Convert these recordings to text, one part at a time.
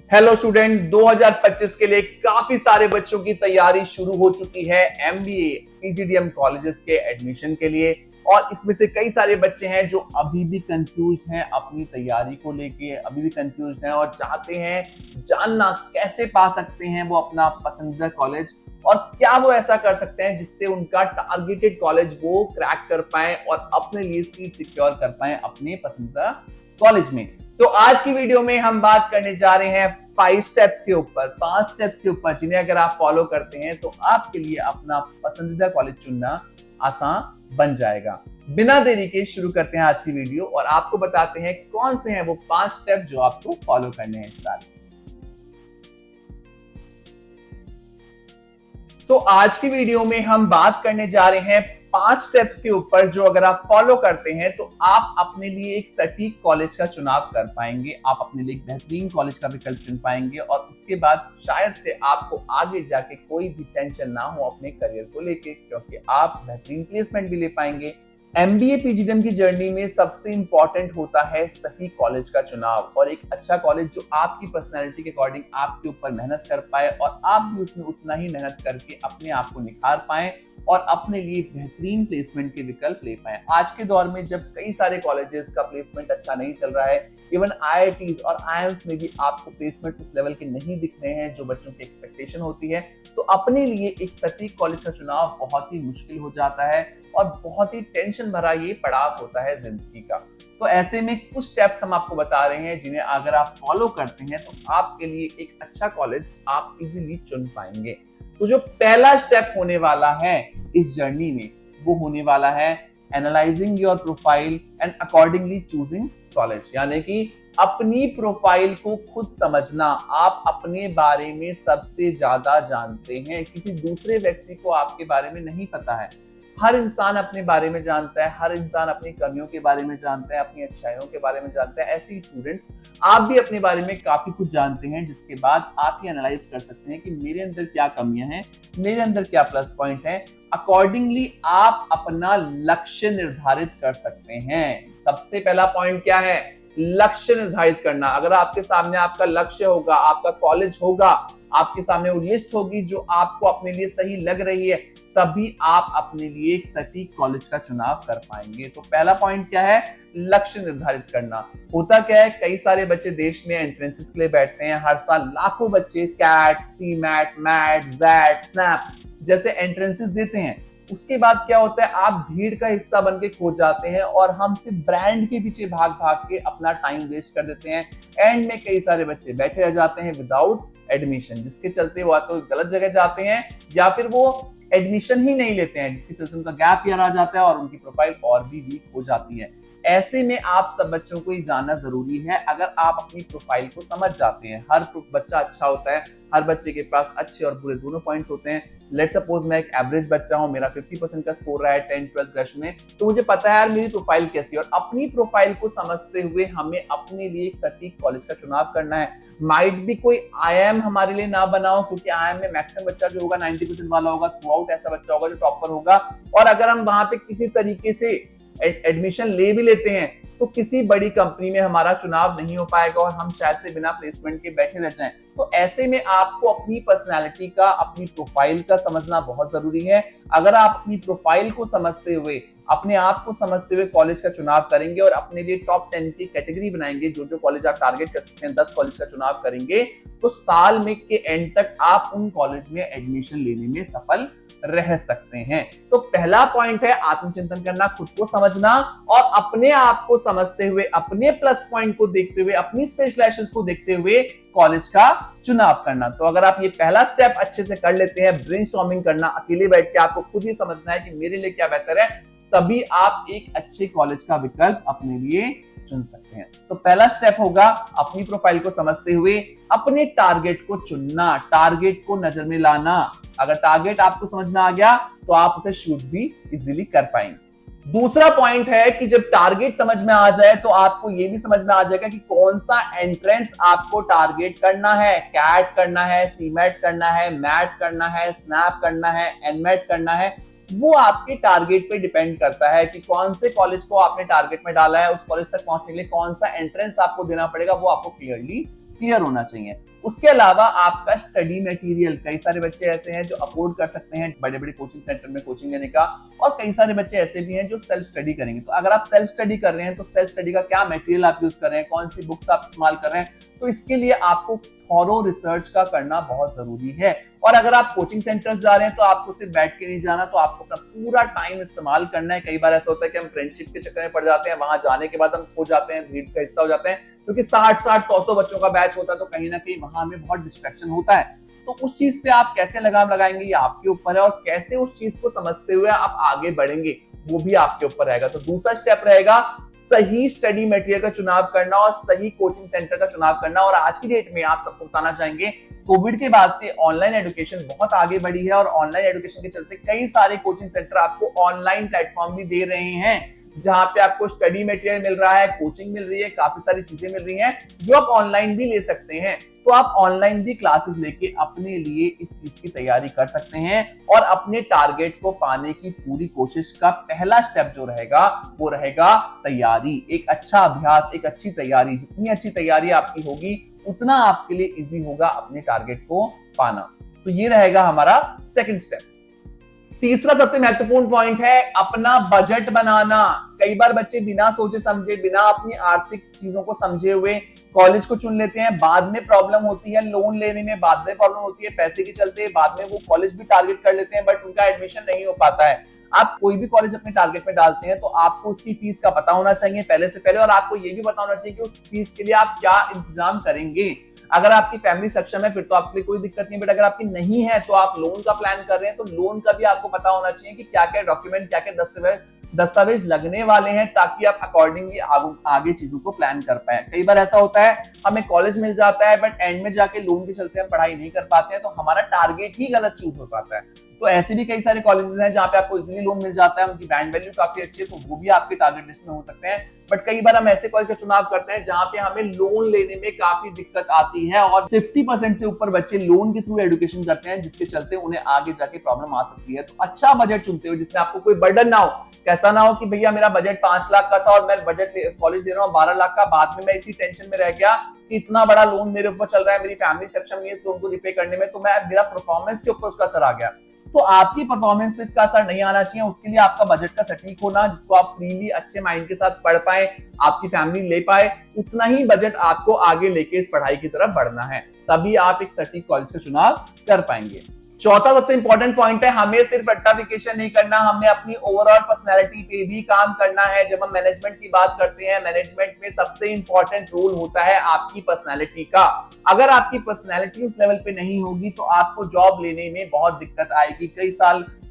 Hello student, 2025 के लिए काफी सारे बच्चों की तैयारी शुरू हो चुकी है एमबीए पीजीडीएम कॉलेजेस के एडमिशन के लिए। और इसमें से कई सारे बच्चे हैं जो अभी भी कंफ्यूज हैं अपनी तैयारी को लेके, अभी भी कंफ्यूज हैं और चाहते हैं जानना कैसे पा सकते हैं वो अपना पसंदीदा कॉलेज, और क्या वो ऐसा कर सकते हैं जिससे उनका टारगेटेड कॉलेज वो क्रैक कर पाए और अपने लिए सीट सिक्योर कर पाए अपने पसंदीदा कॉलेज में। तो आज की वीडियो में हम बात करने जा रहे हैं 5 स्टेप्स के ऊपर, 5 स्टेप्स के ऊपर जिन्हें अगर आप फॉलो करते हैं तो आपके लिए अपना पसंदीदा कॉलेज चुनना आसान बन जाएगा। बिना देरी के शुरू करते हैं आज की वीडियो और आपको बताते हैं कौन से हैं वो 5 स्टेप जो आपको फॉलो करने हैं इस साल। आज की वीडियो में हम बात करने जा रहे हैं 5 स्टेप्स के ऊपर जो अगर आप फॉलो करते हैं तो आप अपने लिए एक सटीक कॉलेज का चुनाव कर पाएंगे, आप अपने लिए एक बेहतरीन कॉलेज का विकल्प चुन पाएंगे और उसके बाद शायद से आपको आगे जाके कोई भी टेंशन ना हो अपने करियर को लेके, क्योंकि आप बेहतरीन प्लेसमेंट भी ले पाएंगे। एमबीए पीजीडीएम की जर्नी में सबसे इंपॉर्टेंट होता है सही कॉलेज का चुनाव और एक अच्छा कॉलेज जो आपकी पर्सनैलिटी के अकॉर्डिंग आपके ऊपर मेहनत कर पाए और आप भी उसमें उतना ही मेहनत करके अपने आप को निखार पाए और अपने लिए बेहतरीन प्लेसमेंट के विकल्प ले पाए। आज के दौर में जब कई सारे कॉलेजेस का प्लेसमेंट अच्छा नहीं चल रहा है, इवन आईआईटीज और आईआईएम्स में भी आपको प्लेसमेंट उस लेवल के नहीं दिख रहे हैं जो बच्चों की एक्सपेक्टेशन होती है, तो अपने लिए एक सटीक कॉलेज का चुनाव बहुत ही मुश्किल हो जाता है और बहुत ही टेंशन भरा ये पड़ाव होता है जिंदगी का। तो ऐसे में कुछ स्टेप्स हम आपको बता रहे हैं जिन्हें अगर आप फॉलो करते हैं तो आपके लिए एक अच्छा कॉलेज आप इजीली चुन पाएंगे। तो जो पहला स्टेप होने वाला है इस जर्नी में वो होने वाला है analysing your profile and accordingly choosing college, यानी कि अपनी प्रोफाइल को खुद समझना। आप अपने बारे में सबसे ज्यादा जानते हैं, किसी दूसरे व्यक्ति को आपके बारे में नहीं पता है। हर इंसान अपने बारे में जानता है, हर इंसान अपनी कमियों के बारे में जानता है, अपनी अच्छाइयों के बारे में जानता है। ऐसे ही स्टूडेंट्स आप भी अपने बारे में काफी कुछ जानते हैं, जिसके बाद आप ये एनालाइज कर सकते हैं कि मेरे अंदर क्या कमियां हैं, मेरे अंदर क्या प्लस पॉइंट है। अकॉर्डिंगली आप अपना लक्ष्य निर्धारित कर सकते हैं। सबसे पहला पॉइंट क्या है? लक्ष्य निर्धारित करना। अगर आपके सामने आपका लक्ष्य होगा, आपका कॉलेज होगा, आपके सामने वो लिस्ट होगी जो आपको अपने लिए सही लग रही है, तभी आप अपने लिए एक सटीक कॉलेज का चुनाव कर पाएंगे। तो पहला पॉइंट क्या है? लक्ष्य निर्धारित करना। होता क्या है, कई सारे बच्चे देश में एंट्रेंसेस के लिए बैठते हैं। हर साल लाखों बच्चे CAT, CMAT, MAT, XAT, SNAP जैसे एंट्रेंसेस देते हैं। उसके बाद क्या होता है, आप भीड़ का हिस्सा बन के खो जाते हैं और हम सिर्फ ब्रांड के पीछे भाग भाग के अपना टाइम वेस्ट कर देते हैं। एंड में कई सारे बच्चे बैठे रह जाते हैं विदाउट एडमिशन, जिसके चलते वो तो गलत जगह जाते हैं या फिर वो एडमिशन ही नहीं लेते हैं, जिसके चलते उनका गैप ईयर आ जाता है और उनकी प्रोफाइल और भी वीक हो जाती है। ऐसे में आप सब बच्चों को ये जानना जरूरी है। अगर आप अपनी प्रोफाइल को समझ जाते हैं, हर बच्चा अच्छा होता है, हर बच्चे के पास अच्छे और बुरे दोनों पॉइंट्स होते हैं। लेट्स सपोज मैं एक एवरेज बच्चा हूं, मेरा 50% का स्कोर रहा है 10th 12th ब्रश में, तो मुझे पता है यार मेरी प्रोफाइल कैसी है, और अपनी प्रोफाइल को समझते हुए हमें अपने लिए एक सटीक कॉलेज का चुनाव करना है। माइट भी कोई आईआईएम हमारे लिए ना बनाओ, क्योंकि आईआईएम में मैक्सिमम बच्चा जो होगा 90% वाला होगा, थ्रू आउट ऐसा बच्चा होगा जो टॉपर होगा। और अगर हम वहां पे किसी तरीके से एडमिशन ले भी लेते हैं तो किसी बड़ी कंपनी में हमारा चुनाव नहीं हो पाएगा और हम शायद से बिना प्लेसमेंट के बैठे रह जाएं। तो ऐसे में आपको अपनी पर्सनालिटी का, अपनी प्रोफाइल का समझना बहुत जरूरी है। अगर आप अपनी प्रोफाइल को समझते हुए, अपने आप को समझते हुए कॉलेज का चुनाव करेंगे और अपने लिए टॉप 10 की कैटेगरी बनाएंगे, जो जो कॉलेज आप टारगेट कर सकते हैं, 10 कॉलेज का चुनाव करेंगे, तो साल में के एंड तक आप उन कॉलेज में एडमिशन लेने में सफल रह सकते हैं। तो पहला पॉइंट है आत्मचिंतन करना, खुद को समझना और अपने आप को समझते हुए, अपने प्लस पॉइंट को देखते हुए, अपनी स्पेशलाइजेशंस को देखते हुए कॉलेज का चुनाव करना। तो अगर आप ये पहला स्टेप अच्छे से कर लेते हैं, ब्रेनस्टॉर्मिंग करना, अकेले बैठ के आपको खुद ही समझना है कि मेरे लिए क्या बेहतर है, तभी आप एक अच्छे कॉलेज का विकल्प अपने लिए चुन सकते हैं। तो पहला स्टेप होगा अपनी प्रोफाइल को समझते हुए अपने टारगेट को चुनना, टारगेट को नजर में लाना। अगर टारगेट आपको समझ में आ गया तो आप उसे शूट भी इजीली कर पाएंगे। दूसरा पॉइंट है कि जब टारगेट समझ में आ जाए तो आपको यह भी समझ में आ जाएगा कि कौन सा एंट्रेंस आपको टारगेट करना है। कैट करना है, सीमेट करना है, मैट करना है, स्नैप करना है, एनमेट करना है, वो आपके टारगेट पे डिपेंड करता है कि कौन से कॉलेज को आपने टारगेट में डाला है। उस कॉलेज तक पहुंचने के लिए कौन सा एंट्रेंस आपको देना पड़ेगा, वो आपको क्लियर होना चाहिए। उसके अलावा आपका स्टडी मटेरियल, कई सारे बच्चे ऐसे हैं जो अफोर्ड कर सकते हैं बड़े बड़े कोचिंग सेंटर में कोचिंग लेने का, और कई सारे बच्चे ऐसे भी हैं जो सेल्फ स्टडी करेंगे। तो अगर आप सेल्फ स्टडी कर रहे हैं तो सेल्फ स्टडी का क्या मटेरियल आप यूज कर रहे हैं, कौन सी बुक्स आप इस्तेमाल कर रहे हैं, तो इसके लिए आपको थॉरो रिसर्च का करना बहुत जरूरी है। और अगर आप कोचिंग सेंटर्स जा रहे हैं तो आपको सिर्फ बैठ के नहीं जाना, तो आपको अपना पूरा टाइम इस्तेमाल करना है। कई बार ऐसा होता है कि हम फ्रेंडशिप के चक्कर में पड़ जाते हैं, वहां जाने के बाद हम खो जाते हैं, भीड़ का हिस्सा हो जाते हैं, क्योंकि 60-100 बच्चों का बैच होता है, तो कहीं ना कहीं वहां हमें बहुत डिस्ट्रैक्शन होता है। तो उस चीज पे आप कैसे लगाम लगाएंगे ये आपके ऊपर है, और कैसे उस चीज को समझते हुए आप आगे बढ़ेंगे वो भी आपके ऊपर रहेगा। तो दूसरा स्टेप रहेगा सही स्टडी मटेरियल का चुनाव करना और सही कोचिंग सेंटर का चुनाव करना। और आज की डेट में आप सबको बताना चाहेंगे, कोविड के बाद से ऑनलाइन एजुकेशन बहुत आगे बढ़ी है, और ऑनलाइन एजुकेशन के चलते कई सारे कोचिंग सेंटर आपको ऑनलाइन प्लेटफॉर्म भी दे रहे हैं, जहां पे आपको स्टडी मटेरियल मिल रहा है, कोचिंग मिल रही है, काफी सारी चीजें मिल रही हैं जो आप ऑनलाइन भी ले सकते हैं। तो आप ऑनलाइन भी क्लासेस लेके अपने लिए इस चीज की तैयारी कर सकते हैं, और अपने टारगेट को पाने की पूरी कोशिश का पहला स्टेप जो रहेगा वो रहेगा तैयारी। एक अच्छा अभ्यास, एक अच्छी तैयारी, जितनी अच्छी तैयारी आपकी होगी उतना आपके लिए इजी होगा अपने टारगेट को पाना। तो ये रहेगा हमारा सेकंड स्टेप। तीसरा सबसे महत्वपूर्ण पॉइंट है अपना बजट बनाना। कई बार बच्चे बिना सोचे समझे, बिना अपनी आर्थिक चीजों को समझे हुए कॉलेज को चुन लेते हैं, बाद में प्रॉब्लम होती है लोन लेने में, बाद में प्रॉब्लम होती है पैसे के चलते, बाद में वो कॉलेज भी टारगेट कर लेते हैं बट उनका एडमिशन नहीं हो पाता है। आप कोई भी कॉलेज अपने टारगेट में डालते हैं तो आपको उसकी फीस का पता होना चाहिए पहले से पहले, और आपको ये भी पता होना चाहिए कि उस फीस के लिए आप क्या इंतजाम करेंगे। अगर आपकी फैमिली सक्षम है फिर तो आपके लिए कोई दिक्कत नहीं, बट अगर आपकी नहीं है तो आप लोन का प्लान कर रहे हैं तो लोन का भी आपको पता होना चाहिए कि क्या क्या डॉक्यूमेंट, क्या क्या दस्तावेज लगने वाले हैं, ताकि आप अकॉर्डिंगली आगे चीजों को प्लान कर पाए। कई बार ऐसा होता है हमें कॉलेज मिल जाता है बट एंड में जाके लोन के चलते हम पढ़ाई नहीं कर पाते हैं, तो हमारा टारगेट ही गलत चूज हो पाता है। तो ऐसे भी कई सारे कॉलेजेस हैं जहां पे आपको इजीली लोन मिल जाता है, उनकी बैंड वैल्यू काफी अच्छी है, तो वो भी आपके टारगेट लिस्ट में हो सकते हैं। बट कई बार हम ऐसे कॉलेज का चुनाव करते हैं जहां पे हमें लोन लेने में काफी दिक्कत आती है, और 50% से ऊपर बच्चे लोन के थ्रू एजुकेशन करते हैं, जिसके चलते उन्हें आगे जाके प्रॉब्लम आ सकती है। तो अच्छा बजट चुनते हो जिसमें आपको कोई बर्डन ना हो, कैसा ना हो कि भैया मेरा बजट 5 लाख का था और मैं बजट कॉलेज दे रहा हूँ 12 लाख का, बाद में मैं इसी टेंशन में रह गया कि इतना बड़ा लोन मेरे ऊपर चल रहा है, मेरी फैमिली सक्षम नहीं है इस लोन को रिपे करने में, तो मेरा परफॉर्मेंस के ऊपर उसका असर आ गया। तो आपकी परफॉर्मेंस पे इसका असर नहीं आना चाहिए, उसके लिए आपका बजट का सटीक होना, जिसको आप फ्रीली अच्छे माइंड के साथ पढ़ पाए, आपकी फैमिली ले पाए, उतना ही बजट आपको आगे लेके इस पढ़ाई की तरफ बढ़ना है, तभी आप एक सटीक कॉलेज का चुनाव कर पाएंगे। चौथा सबसे इंपॉर्टेंट पॉइंट है, हमें सिर्फ रट्टाफिकेशन नहीं करना, हमें अपनी ओवरऑल पर्सनैलिटी पे भी काम करना है। जब हम मैनेजमेंट की बात करते हैं, मैनेजमेंट में सबसे इंपॉर्टेंट रोल होता है आपकी पर्सनैलिटी का। अगर आपकी पर्सनैलिटी उस लेवल पे नहीं होगी तो आपको जॉब लेने में बहुत दिक्कत आएगी।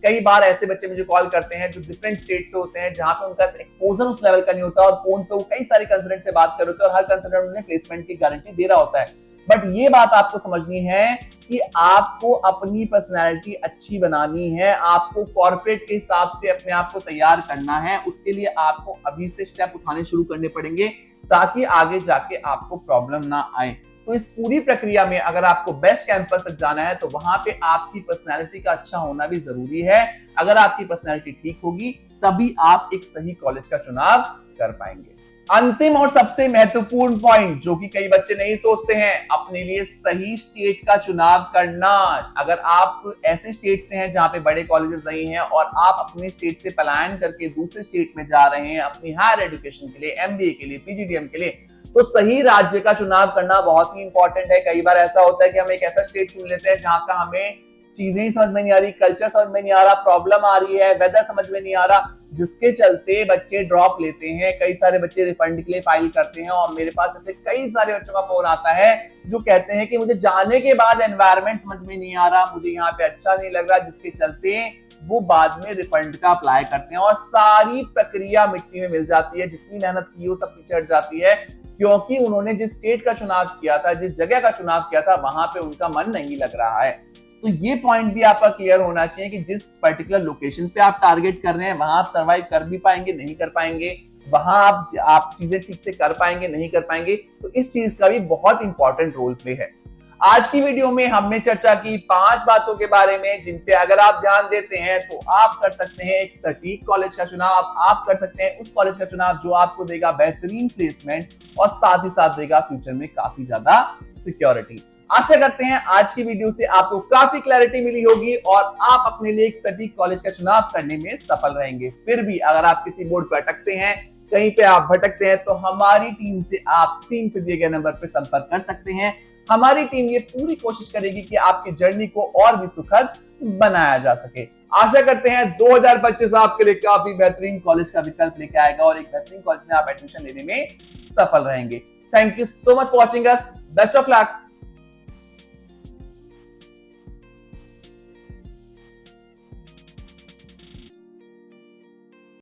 कई बार ऐसे बच्चे मुझे कॉल करते हैं जो डिफरेंट स्टेट से होते हैं, जहां पे उनका एक्सपोजर उस लेवल का नहीं होता, और फोन पे वो कई सारे कंसल्टेंट से बात कर रहे होते हैं और हर कंसल्टेंट उन्हें प्लेसमेंट की गारंटी दे रहा होता है। बट ये बात आपको समझनी है कि आपको अपनी पर्सनैलिटी अच्छी बनानी है, आपको कॉर्पोरेट के हिसाब से अपने आप को तैयार करना है। उसके लिए आपको अभी से स्टेप उठाने शुरू करने पड़ेंगे, ताकि आगे जाके आपको प्रॉब्लम ना आए। तो इस पूरी प्रक्रिया में अगर आपको बेस्ट कैंपस तक जाना है तो वहां पे आपकी पर्सनैलिटी का अच्छा होना भी जरूरी है। अगर आपकी पर्सनैलिटी ठीक होगी तभी आप एक सही कॉलेज का चुनाव कर पाएंगे। अंतिम और सबसे महत्वपूर्ण पॉइंट जो कि कई बच्चे नहीं सोचते हैं, अपने लिए सही स्टेट का चुनाव करना। अगर आप ऐसे स्टेट से हैं जहां पे बड़े कॉलेजेस नहीं हैं और आप अपने स्टेट से पलायन करके दूसरे स्टेट में जा रहे हैं अपनी हायर एजुकेशन के लिए, एमबीए के लिए, पीजीडीएम के लिए, तो सही राज्य का चुनाव करना बहुत ही इंपॉर्टेंट है। कई बार ऐसा होता है कि हम एक ऐसा स्टेट चुन लेते हैं जहां का हमें चीजें ही समझ में नहीं आ रही, कल्चर समझ में नहीं आ रहा, प्रॉब्लम आ रही है, वेदर समझ में नहीं आ रहा, जिसके चलते बच्चे ड्रॉप लेते हैं। कई सारे बच्चे रिफंड के लिए फाइल करते हैं, और मेरे पास ऐसे कई सारे बच्चों का फोन आता है जो कहते हैं कि मुझे जाने के बाद एनवायरनमेंट समझ में नहीं आ रहा, मुझे यहाँ पे अच्छा नहीं लग रहा, जिसके चलते वो बाद में रिफंड का अप्लाई करते हैं और सारी प्रक्रिया मिट्टी में मिल जाती है। जितनी मेहनत की वो सब पीछे हट जाती है, क्योंकि उन्होंने जिस स्टेट का चुनाव किया था, जिस जगह का चुनाव किया था, वहां पे उनका मन नहीं लग रहा है। तो ये पॉइंट भी आपका क्लियर होना चाहिए कि जिस पर्टिकुलर लोकेशन पे आप टारगेट कर रहे हैं वहां आप सर्वाइव कर भी पाएंगे, नहीं कर पाएंगे, वहां आप चीजें ठीक से कर पाएंगे, नहीं कर पाएंगे। तो इस चीज का भी बहुत इंपॉर्टेंट रोल प्ले है। आज की वीडियो में हमने चर्चा की 5 बातों के बारे में, जिन पे अगर आप ध्यान देते हैं तो आप कर सकते हैं एक सटीक कॉलेज का चुनाव। आप कर सकते हैं उस कॉलेज का चुनाव जो आपको देगा बेहतरीन प्लेसमेंट और साथ ही साथ देगा फ्यूचर में काफी ज्यादा सिक्योरिटी। आशा करते हैं आज की वीडियो से आपको काफी क्लैरिटी मिली होगी और आप अपने लिए एक सटीक कॉलेज का चुनाव करने में सफल रहेंगे। फिर भी अगर आप किसी बोर्ड पर अटकते हैं, कहीं पे आप भटकते हैं, तो हमारी टीम से आप स्क्रीन पर दिए गए नंबर पर संपर्क कर सकते हैं। हमारी टीम ये पूरी कोशिश करेगी कि आपकी जर्नी को और भी सुखद बनाया जा सके। आशा करते हैं 2025 आपके लिए काफी बेहतरीन कॉलेज का विकल्प लेके आएगा और एक बेहतरीन कॉलेज में आप एडमिशन लेने में सफल रहेंगे। Thank you so much for watching us. Best of luck.